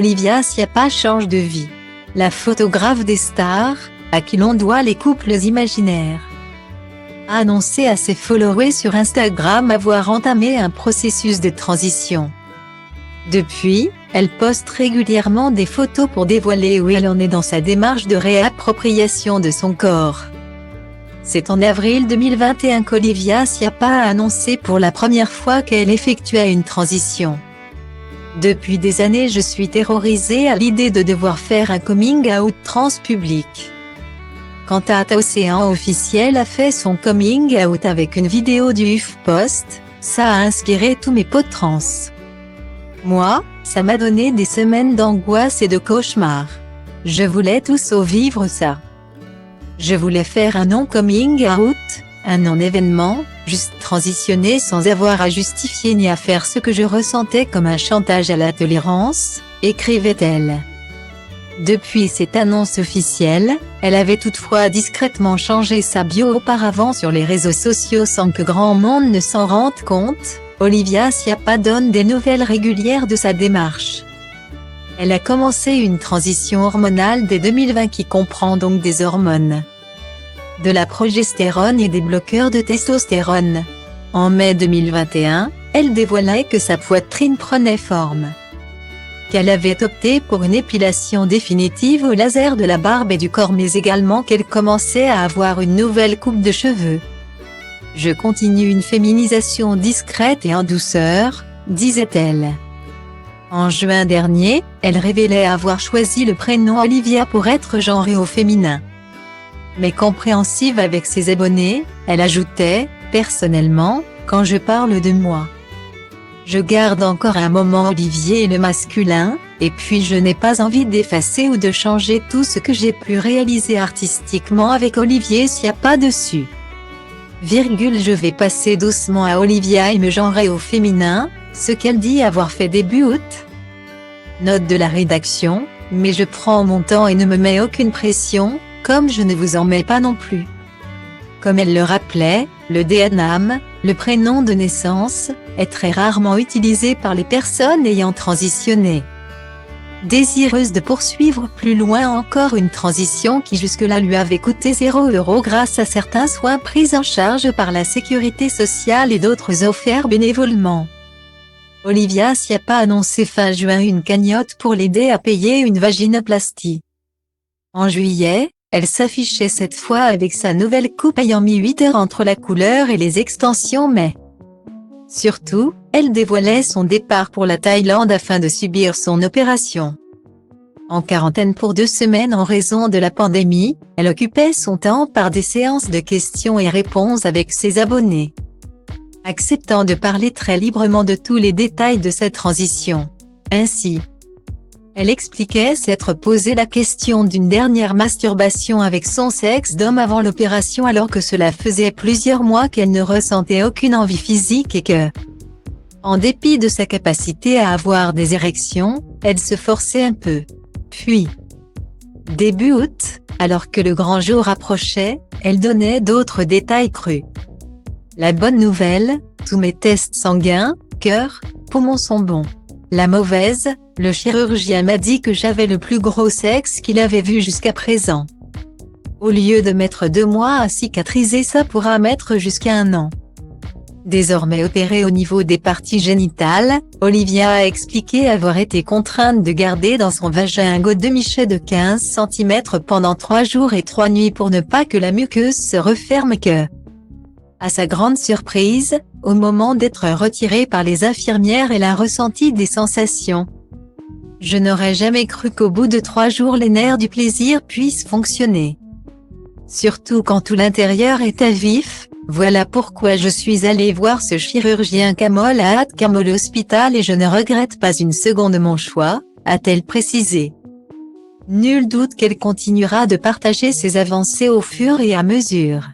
Olivia Sciappa change de vie. La photographe des stars, à qui l'on doit les couples imaginaires, a annoncé à ses followers sur Instagram avoir entamé un processus de transition. Depuis, elle poste régulièrement des photos pour dévoiler où elle en est dans sa démarche de réappropriation de son corps. C'est en avril 2021 qu'Olivia Sciappa a annoncé pour la première fois qu'elle effectuait une transition. Depuis des années, je suis terrorisée à l'idée de devoir faire un coming out trans public. Quant à Océan Officiel a fait son coming out avec une vidéo du HuffPost, ça a inspiré tous mes potes trans. Moi, ça m'a donné des semaines d'angoisse et de cauchemars. Je voulais tout sauf vivre ça. Je voulais faire un non-coming out, un non-événement, juste transitionner sans avoir à justifier ni à faire ce que je ressentais comme un chantage à la tolérance, écrivait-elle. Depuis cette annonce officielle, elle avait toutefois discrètement changé sa bio auparavant sur les réseaux sociaux sans que grand monde ne s'en rende compte. Olivia Sciappa donne des nouvelles régulières de sa démarche. Elle a commencé une transition hormonale dès 2020 qui comprend donc des hormones, de la progestérone et des bloqueurs de testostérone. En mai 2021, elle dévoilait que sa poitrine prenait forme, qu'elle avait opté pour une épilation définitive au laser de la barbe et du corps mais également qu'elle commençait à avoir une nouvelle coupe de cheveux. Je continue une féminisation discrète et en douceur, disait-elle. En juin dernier, elle révélait avoir choisi le prénom Olivia pour être genrée au féminin. Mais compréhensive avec ses abonnés, elle ajoutait « Personnellement, quand je parle de moi, je garde encore un moment Olivier et le masculin, et puis je n'ai pas envie d'effacer ou de changer tout ce que j'ai pu réaliser artistiquement avec Olivier Sciappa dessus. Je vais passer doucement à Olivia et me genrer au féminin, ce qu'elle dit avoir fait début août. Note de la rédaction, mais je prends mon temps et ne me mets aucune pression, comme je ne vous en mets pas non plus. Comme elle le rappelait, le DNAM, le prénom de naissance, est très rarement utilisé par les personnes ayant transitionné. Désireuse de poursuivre plus loin encore une transition qui jusque-là lui avait coûté 0 € grâce à certains soins pris en charge par la sécurité sociale et d'autres offerts bénévolement, Olivia Sciappa a annoncé fin juin une cagnotte pour l'aider à payer une vaginoplastie. En juillet, elle s'affichait cette fois avec sa nouvelle coupe ayant mis 8 heures entre la couleur et les extensions mais surtout, elle dévoilait son départ pour la Thaïlande afin de subir son opération. En quarantaine pour 2 semaines en raison de la pandémie, elle occupait son temps par des séances de questions et réponses avec ses abonnés, acceptant de parler très librement de tous les détails de cette transition. Ainsi, elle expliquait s'être posé la question d'une dernière masturbation avec son sexe d'homme avant l'opération alors que cela faisait plusieurs mois qu'elle ne ressentait aucune envie physique et que, en dépit de sa capacité à avoir des érections, elle se forçait un peu. Puis, début août, alors que le grand jour approchait, elle donnait d'autres détails crus. La bonne nouvelle, tous mes tests sanguins, cœur, poumons sont bons. La mauvaise, le chirurgien m'a dit que j'avais le plus gros sexe qu'il avait vu jusqu'à présent. Au lieu de mettre 2 mois à cicatriser, ça pourra mettre jusqu'à 1 an. Désormais opérée au niveau des parties génitales, Olivia a expliqué avoir été contrainte de garder dans son vagin un godemichet de 15 cm pendant 3 jours et 3 nuits pour ne pas que la muqueuse se referme que, à sa grande surprise, au moment d'être retirée par les infirmières, elle a ressenti des sensations. Je n'aurais jamais cru qu'au bout de 3 jours les nerfs du plaisir puissent fonctionner. Surtout quand tout l'intérieur est à vif, voilà pourquoi je suis allée voir ce chirurgien Kamol à Kamol Hospital et je ne regrette pas une seconde mon choix, a-t-elle précisé. Nul doute qu'elle continuera de partager ses avancées au fur et à mesure.